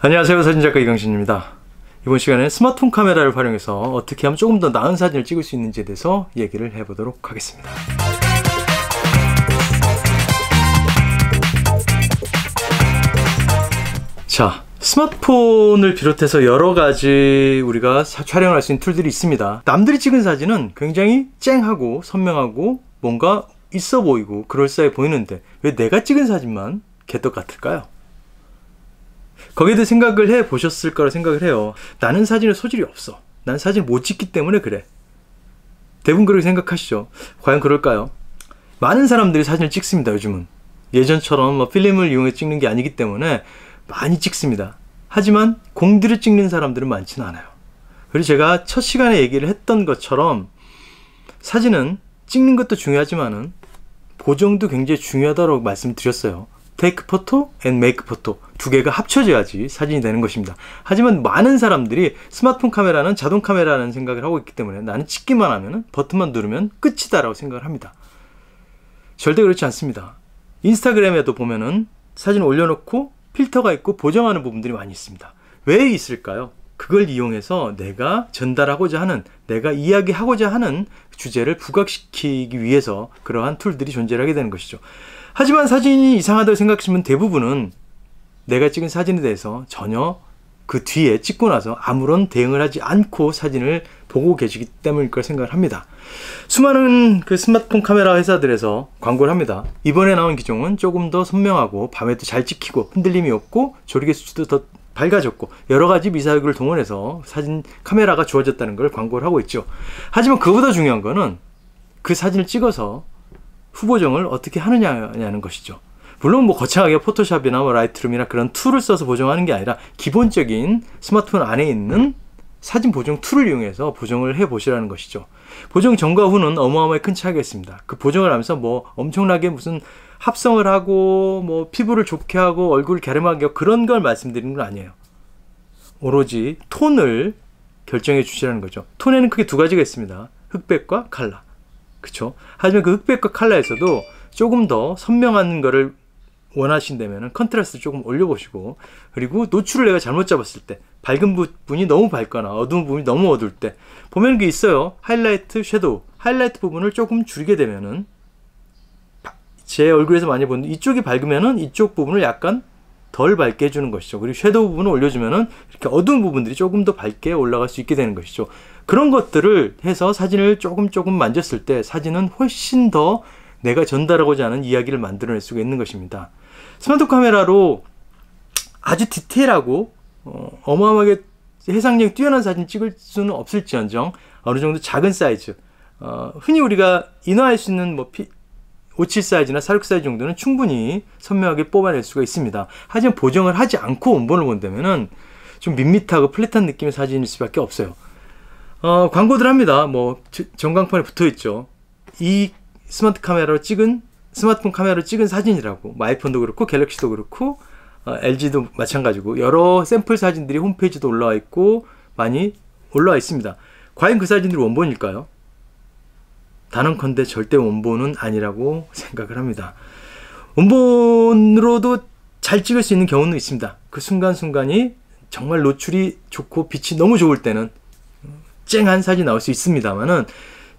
안녕하세요, 사진작가 이강신입니다. 이번 시간에 스마트폰 카메라를 활용해서 어떻게 하면 조금 더 나은 사진을 찍을 수 있는지에 대해서 얘기를 해보도록 하겠습니다. 자, 스마트폰을 비롯해서 여러 가지 우리가 촬영할 수 있는 툴들이 있습니다. 남들이 찍은 사진은 굉장히 쨍하고 선명하고 뭔가 있어 보이고 그럴싸해 보이는데 왜 내가 찍은 사진만 개떡 같을까요? 거기에 대해 생각을 해 보셨을 거라 생각을 해요. 나는 사진에 소질이 없어. 난 사진을 못 찍기 때문에 그래. 대부분 그렇게 생각하시죠. 과연 그럴까요? 많은 사람들이 사진을 찍습니다. 요즘은 예전처럼 필름을 이용해 찍는 게 아니기 때문에 많이 찍습니다. 하지만 공들여 찍는 사람들은 많지는 않아요. 그리고 제가 첫 시간에 얘기를 했던 것처럼 사진은 찍는 것도 중요하지만은 보정도 굉장히 중요하다고 말씀드렸어요. 테이크 포토 앤 메이크 포토 두 개가 합쳐져야지 사진이 되는 것입니다. 하지만 많은 사람들이 스마트폰 카메라는 자동 카메라라는 생각을 하고 있기 때문에 나는 찍기만 하면 버튼만 누르면 끝이다 라고 생각을 합니다. 절대 그렇지 않습니다. 인스타그램에도 보면은 사진 올려놓고 필터가 있고 보정하는 부분들이 많이 있습니다. 왜 있을까요? 그걸 이용해서 내가 전달하고자 하는, 내가 이야기하고자 하는 주제를 부각시키기 위해서 그러한 툴들이 존재하게 되는 것이죠. 하지만 사진이 이상하다고 생각하시면 대부분은 내가 찍은 사진에 대해서 전혀 그 뒤에 찍고 나서 아무런 대응을 하지 않고 사진을 보고 계시기 때문일 거라 생각을 합니다. 수많은 그 스마트폰 카메라 회사들에서 광고를 합니다. 이번에 나온 기종은 조금 더 선명하고 밤에도 잘 찍히고 흔들림이 없고 조리개 수치도 더 밝아졌고 여러 가지 미사역을 동원해서 사진 카메라가 좋아졌다는 걸 광고를 하고 있죠. 하지만 그보다 중요한 거는 그 사진을 찍어서 후보정을 어떻게 하느냐는 것이죠. 물론 거창하게 포토샵이나 라이트룸이나 그런 툴을 써서 보정하는 게 아니라 기본적인 스마트폰 안에 있는 사진 보정 툴을 이용해서 보정을 해 보시라는 것이죠. 보정 전과 후는 어마어마하게 큰 차이가 있습니다. 그 보정을 하면서 엄청나게 무슨 합성을 하고 피부를 좋게 하고 얼굴을 갸름하게 하고 그런 걸 말씀드리는 건 아니에요. 오로지 톤을 결정해 주시라는 거죠. 톤에는 크게 두 가지가 있습니다. 흑백과 칼라. 그쵸? 하지만 그 흑백과 칼라에서도 조금 더 선명한 거를 원하신다면 컨트라스트 조금 올려보시고, 그리고 노출을 내가 잘못 잡았을 때 밝은 부분이 너무 밝거나 어두운 부분이 너무 어두울 때 보면 게 있어요. 하이라이트, 섀도우. 하이라이트 부분을 조금 줄이게 되면은 제 얼굴에서 많이 보는 이쪽이 밝으면은 이쪽 부분을 약간 덜 밝게 해주는 것이죠. 그리고 섀도우 부분을 올려주면은 이렇게 어두운 부분들이 조금 더 밝게 올라갈 수 있게 되는 것이죠. 그런 것들을 해서 사진을 조금 만졌을 때 사진은 훨씬 더 내가 전달하고자 하는 이야기를 만들어낼 수가 있는 것입니다. 스마트 카메라로 아주 디테일하고 어마어마하게 해상력이 뛰어난 사진 찍을 수는 없을지언정 어느 정도 작은 사이즈, 흔히 우리가 인화할 수 있는 57 사이즈나 46 사이즈 정도는 충분히 선명하게 뽑아낼 수가 있습니다. 하지만 보정을 하지 않고 원본을 본다면은 좀 밋밋하고 플랫한 느낌의 사진일 수밖에 없어요. 광고들 합니다. 전광판에 붙어 있죠. 이 스마트폰 카메라로 찍은 사진이라고. 아이폰도 그렇고 갤럭시도 그렇고 LG도 마찬가지고 여러 샘플 사진들이 홈페이지도 올라와 있고 많이 올라와 있습니다. 과연 그 사진들이 원본일까요? 단언컨대 절대 원본은 아니라고 생각을 합니다. 원본으로도 잘 찍을 수 있는 경우는 있습니다. 그 순간순간이 정말 노출이 좋고 빛이 너무 좋을 때는 쨍한 사진이 나올 수 있습니다만은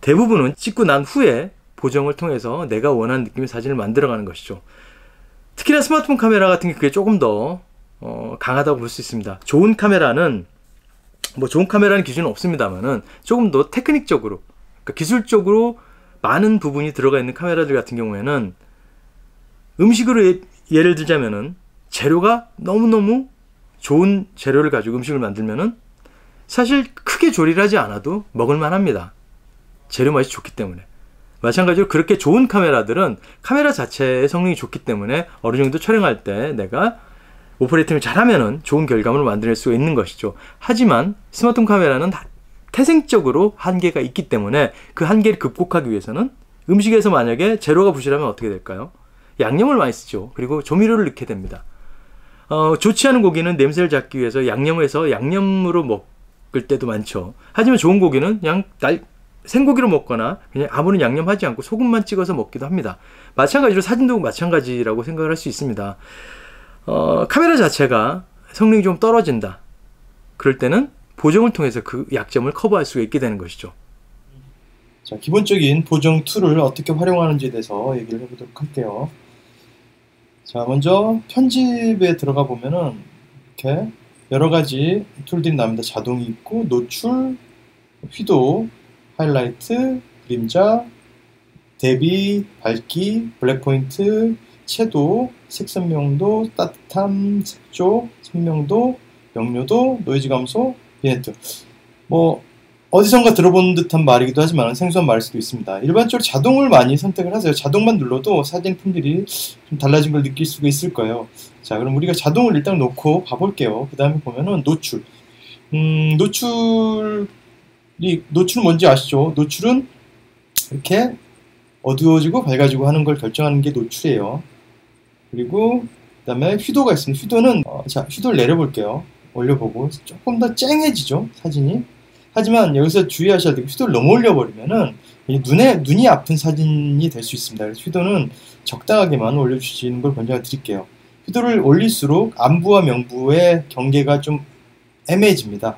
대부분은 찍고 난 후에 보정을 통해서 내가 원하는 느낌의 사진을 만들어가는 것이죠. 특히나 스마트폰 카메라 같은 게 그게 조금 더 강하다고 볼 수 있습니다. 좋은 카메라는 좋은 카메라는 기준은 없습니다만은 조금 더 테크닉적으로, 그러니까 기술적으로 많은 부분이 들어가 있는 카메라들 같은 경우에는 음식으로 예를 들자면은 재료가 너무너무 좋은 재료를 가지고 음식을 만들면은 사실 크게 조리를 하지 않아도 먹을만 합니다. 재료 맛이 좋기 때문에. 마찬가지로 그렇게 좋은 카메라들은 카메라 자체의 성능이 좋기 때문에 어느 정도 촬영할 때 내가 오퍼레이팅을 잘하면은 좋은 결과물을 만들어낼 수가 있는 것이죠. 하지만 스마트폰 카메라는 태생적으로 한계가 있기 때문에 그 한계를 극복하기 위해서는 음식에서 만약에 재료가 부실하면 어떻게 될까요? 양념을 많이 쓰죠. 그리고 조미료를 넣게 됩니다. 좋지 않은 고기는 냄새를 잡기 위해서 양념해서 양념으로 먹을 때도 많죠. 하지만 좋은 고기는 그냥 생고기로 먹거나 그냥 아무런 양념하지 않고 소금만 찍어서 먹기도 합니다. 마찬가지로 사진도 마찬가지라고 생각을 할 수 있습니다. 카메라 자체가 성능이 좀 떨어진다. 그럴 때는 보정을 통해서 그 약점을 커버할 수가 있게 되는 것이죠. 자, 기본적인 보정 툴을 어떻게 활용하는지에 대해서 얘기를 해보도록 할게요. 자, 먼저 편집에 들어가 보면은 이렇게 여러 가지 툴들이 나옵니다. 자동이 있고, 노출, 휘도, 하이라이트, 그림자, 대비, 밝기, 블랙포인트, 채도, 색 선명도, 따뜻함, 색조, 선명도, 명료도, 노이즈 감소, 비네트. 뭐 어디선가 들어본 듯한 말이기도 하지만 생소한 말일 수도 있습니다. 일반적으로 자동을 많이 선택을 하세요. 자동만 눌러도 사진 품질이 좀 달라진 걸 느낄 수가 있을 거예요. 자, 그럼 우리가 자동을 일단 놓고 봐볼게요. 그 다음에 보면은 노출. 노출은 뭔지 아시죠? 노출은 이렇게 어두워지고 밝아지고 하는 걸 결정하는 게 노출이에요. 그리고 그 다음에 휘도가 있습니다. 휘도는 자, 휘도를 내려볼게요. 올려보고 조금 더 쨍해지죠, 사진이. 하지만 여기서 주의하셔야 되고, 휘도를 너무 올려버리면은 눈이 아픈 사진이 될 수 있습니다. 그래서 휘도는 적당하게만 올려주시는 걸 권장을 드릴게요. 휘도를 올릴수록 안부와 명부의 경계가 좀 애매해집니다.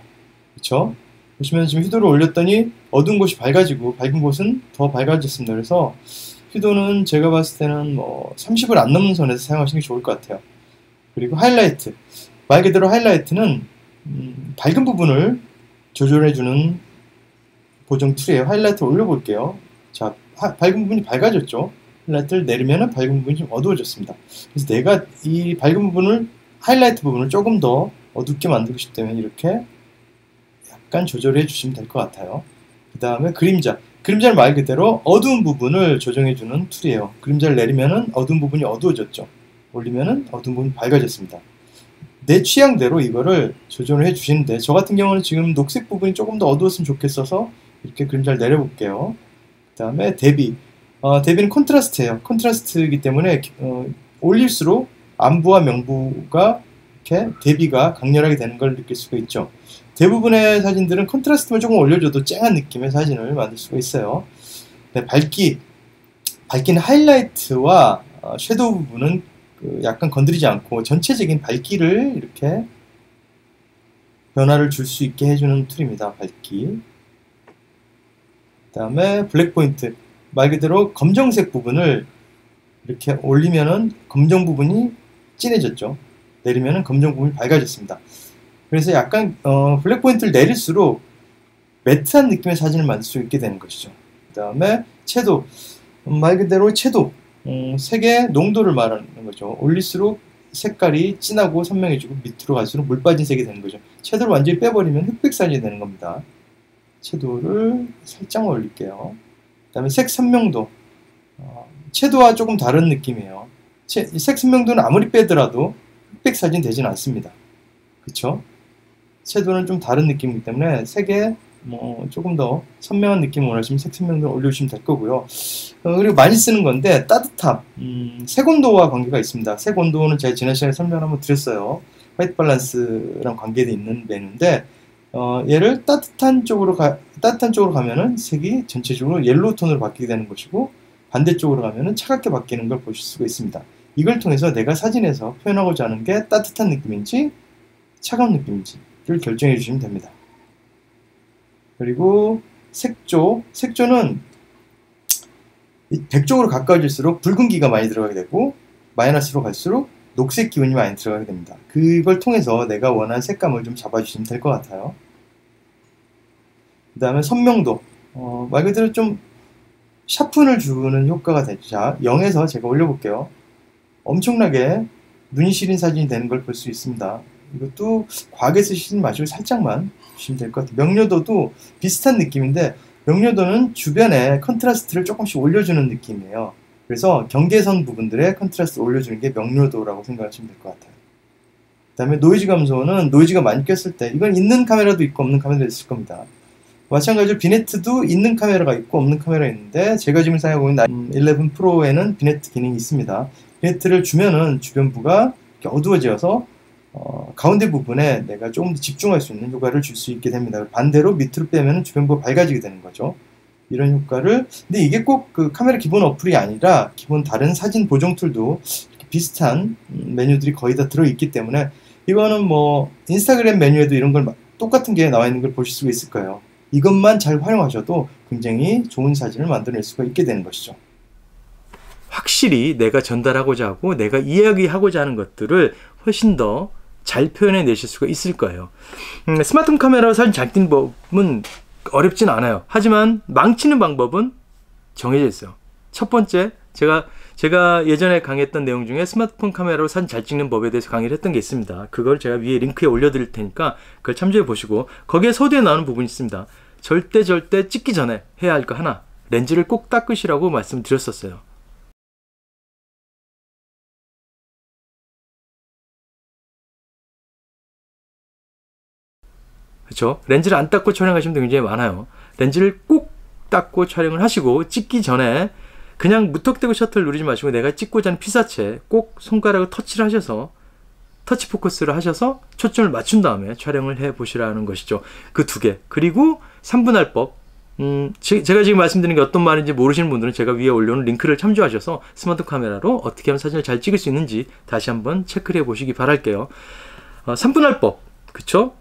그렇죠? 보시면 지금 휘도를 올렸더니 어두운 곳이 밝아지고 밝은 곳은 더 밝아졌습니다. 그래서 휘도는 제가 봤을 때는 뭐 30을 안 넘는 선에서 사용하시는 게 좋을 것 같아요. 그리고 하이라이트. 말 그대로 하이라이트는 밝은 부분을 조절해주는 보정 툴이에요. 하이라이트를 올려볼게요. 자, 밝은 부분이 밝아졌죠. 하이라이트를 내리면 밝은 부분이 좀 어두워졌습니다. 그래서 내가 이 밝은 부분을, 하이라이트 부분을 조금 더 어둡게 만들고 싶다면 이렇게 약간 조절해 주시면 될 것 같아요. 그 다음에 그림자. 그림자는 말 그대로 어두운 부분을 조정해주는 툴이에요. 그림자를 내리면 어두운 부분이 어두워졌죠. 올리면 어두운 부분이 밝아졌습니다. 내 취향대로 이거를 조절을 해주시는데, 저 같은 경우는 지금 녹색 부분이 조금 더 어두웠으면 좋겠어서 이렇게 그림자를 내려볼게요. 그 다음에 대비. 대비는 콘트라스트예요. 콘트라스트이기 때문에 올릴수록 안부와 명부가 이렇게 대비가 강렬하게 되는 걸 느낄 수가 있죠. 대부분의 사진들은 컨트라스트만 조금 올려줘도 쨍한 느낌의 사진을 만들 수가 있어요. 네, 밝기는 하이라이트와 섀도우 부분은 약간 건드리지 않고 전체적인 밝기를 이렇게 변화를 줄 수 있게 해주는 툴입니다. 밝기. 그 다음에 블랙 포인트. 말 그대로 검정색 부분을 이렇게 올리면은 검정 부분이 진해졌죠. 내리면은 검정 부분이 밝아졌습니다. 그래서 약간 블랙 포인트를 내릴수록 매트한 느낌의 사진을 만들 수 있게 되는 것이죠. 그 다음에 채도. 말 그대로 채도. 색의 농도를 말하는 거죠. 올릴수록 색깔이 진하고 선명해지고 밑으로 갈수록 물 빠진 색이 되는 거죠. 채도를 완전히 빼버리면 흑백 사진이 되는 겁니다. 채도를 살짝 올릴게요. 그 다음에 색 선명도. 채도와 조금 다른 느낌이에요. 색 선명도는 아무리 빼더라도 흑백 사진 되지는 않습니다. 그쵸? 채도는 좀 다른 느낌이기 때문에 색에 조금 더 선명한 느낌을 원하시면 색 선명도를 올려주시면 될 거고요. 그리고 많이 쓰는 건데, 따뜻함. 색온도와 관계가 있습니다. 색온도는 제가 지난 시간에 설명을 한번 드렸어요. 화이트 밸런스랑 관계되어 있는 메뉴인데, 얘를 따뜻한 쪽으로 가면은 색이 전체적으로 옐로우 톤으로 바뀌게 되는 것이고, 반대쪽으로 가면은 차갑게 바뀌는 걸 보실 수가 있습니다. 이걸 통해서 내가 사진에서 표현하고자 하는 게 따뜻한 느낌인지 차가운 느낌인지를 결정해 주시면 됩니다. 그리고 색조. 색조는 100쪽으로 가까워질수록 붉은기가 많이 들어가게 되고, 마이너스로 갈수록 녹색 기운이 많이 들어가게 됩니다. 그걸 통해서 내가 원하는 색감을 좀 잡아주시면 될 것 같아요. 그 다음에 선명도. 말 그대로 좀 샤픈을 주는 효과가 되죠. 자, 0에서 제가 올려볼게요. 엄청나게 눈이 시린 사진이 되는 걸 볼 수 있습니다. 이것도 과하게 쓰시지 마시고 살짝만 주시면 될 것 같아요. 명료도도 비슷한 느낌인데, 명료도는 주변에 컨트라스트를 조금씩 올려주는 느낌이에요. 그래서 경계선 부분들의 컨트라스트를 올려주는 게 명료도라고 생각하시면 될 것 같아요. 그 다음에 노이즈 감소는 노이즈가 많이 꼈을 때, 이건 있는 카메라도 있고 없는 카메라도 있을 겁니다. 마찬가지로 비네트도 있는 카메라가 있고 없는 카메라가 있는데, 제가 지금 사용하고 있는 11 프로에는 비네트 기능이 있습니다. 비네트를 주면은 주변부가 어두워져서 가운데 부분에 내가 조금 더 집중할 수 있는 효과를 줄 수 있게 됩니다. 반대로 밑으로 빼면 주변부가 밝아지게 되는 거죠. 이런 효과를. 근데 이게 꼭 그 카메라 기본 어플이 아니라 기본 다른 사진 보정 툴도 비슷한 메뉴들이 거의 다 들어있기 때문에 이거는 뭐 인스타그램 메뉴에도 이런 걸 똑같은 게 나와 있는 걸 보실 수가 있을 거예요. 이것만 잘 활용하셔도 굉장히 좋은 사진을 만들어낼 수가 있게 되는 것이죠. 확실히 내가 전달하고자 하고 내가 이야기하고자 하는 것들을 훨씬 더 잘 표현해 내실 수가 있을 거예요. 스마트폰 카메라로 사진 잘 찍는 법은 어렵진 않아요. 하지만 망치는 방법은 정해져 있어요. 첫 번째, 제가 예전에 강의했던 내용 중에 스마트폰 카메라로 사진 잘 찍는 법에 대해서 강의를 했던 게 있습니다. 그걸 제가 위에 링크에 올려드릴 테니까 그걸 참조해 보시고, 거기에 서두에 나오는 부분이 있습니다. 절대 찍기 전에 해야 할 거 하나, 렌즈를 꼭 닦으시라고 말씀드렸었어요. 그렇죠? 렌즈를 안 닦고 촬영하시면 굉장히 많아요. 렌즈를 꼭 닦고 촬영을 하시고, 찍기 전에 그냥 무턱대고 셔터를 누르지 마시고 내가 찍고자 하는 피사체 꼭 손가락을 터치를 하셔서, 터치 포커스를 하셔서 초점을 맞춘 다음에 촬영을 해 보시라는 것이죠. 그 두 개. 그리고 3분할법. 제가 지금 말씀드리는 게 어떤 말인지 모르시는 분들은 제가 위에 올려놓은 링크를 참조하셔서 스마트 카메라로 어떻게 하면 사진을 잘 찍을 수 있는지 다시 한번 체크를 해 보시기 바랄게요. 3분할법. 그쵸?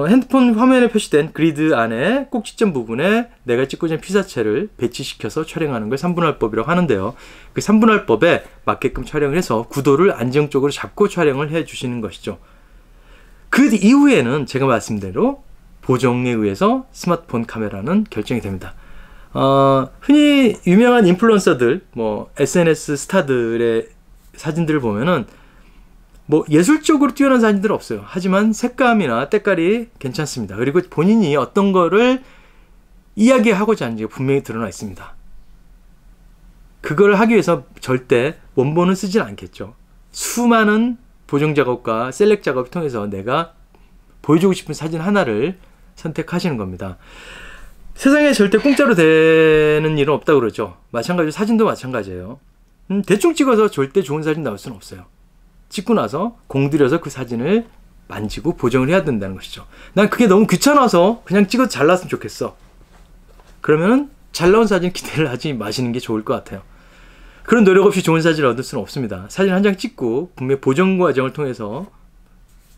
핸드폰 화면에 표시된 그리드 안에 꼭지점 부분에 내가 찍고자 하는 피사체를 배치시켜서 촬영하는 걸 3분할법이라고 하는데요. 그 3분할법에 맞게끔 촬영을 해서 구도를 안정적으로 잡고 촬영을 해 주시는 것이죠. 그 이후에는 제가 말씀드린 대로 보정에 의해서 스마트폰 카메라는 결정이 됩니다. 흔히 유명한 인플루언서들, 뭐 SNS 스타들의 사진들을 보면은 뭐 예술적으로 뛰어난 사진들은 없어요. 하지만 색감이나 때깔이 괜찮습니다. 그리고 본인이 어떤 거를 이야기하고자 하는지가 분명히 드러나 있습니다. 그걸 하기 위해서 절대 원본은 쓰진 않겠죠. 수많은 보정 작업과 셀렉 작업을 통해서 내가 보여주고 싶은 사진 하나를 선택하시는 겁니다. 세상에 절대 공짜로 되는 일은 없다고 그러죠. 마찬가지로 사진도 마찬가지예요. 대충 찍어서 절대 좋은 사진 나올 수는 없어요. 찍고 나서 공들여서 그 사진을 만지고 보정을 해야 된다는 것이죠. 난 그게 너무 귀찮아서 그냥 찍어서 잘 나왔으면 좋겠어. 그러면은 잘 나온 사진 기대를 하지 마시는 게 좋을 것 같아요. 그런 노력 없이 좋은 사진을 얻을 수는 없습니다. 사진 한 장 찍고 분명히 보정 과정을 통해서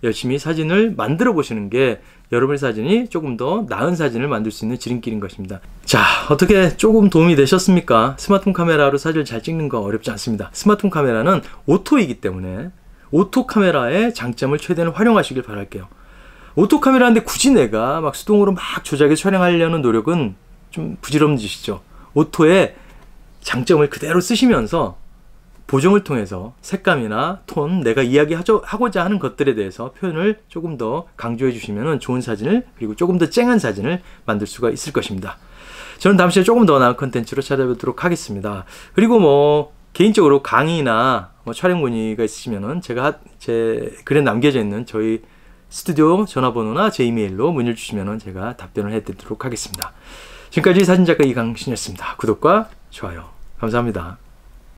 열심히 사진을 만들어 보시는 게 여러분의 사진이 조금 더 나은 사진을 만들 수 있는 지름길인 것입니다. 자, 어떻게 조금 도움이 되셨습니까? 스마트폰 카메라로 사진을 잘 찍는 거 어렵지 않습니다. 스마트폰 카메라는 오토이기 때문에 오토 카메라의 장점을 최대한 활용하시길 바랄게요. 오토 카메라인데 굳이 내가 막 수동으로 막 조작해서 촬영하려는 노력은 좀 부질없는 짓이죠. 오토의 장점을 그대로 쓰시면서 보정을 통해서 색감이나 톤, 내가 이야기하고자 하는 것들에 대해서 표현을 조금 더 강조해 주시면 좋은 사진을, 그리고 조금 더 쨍한 사진을 만들 수가 있을 것입니다. 저는 다음 시간에 조금 더 나은 컨텐츠로 찾아뵙도록 하겠습니다. 그리고 뭐 개인적으로 강의나 뭐 촬영 문의가 있으시면은 제가 제 글에 남겨져 있는 저희 스튜디오 전화번호나 제 이메일로 문의를 주시면은 제가 답변을 해드리도록 하겠습니다. 지금까지 사진작가 이강신이었습니다. 구독과 좋아요 감사합니다.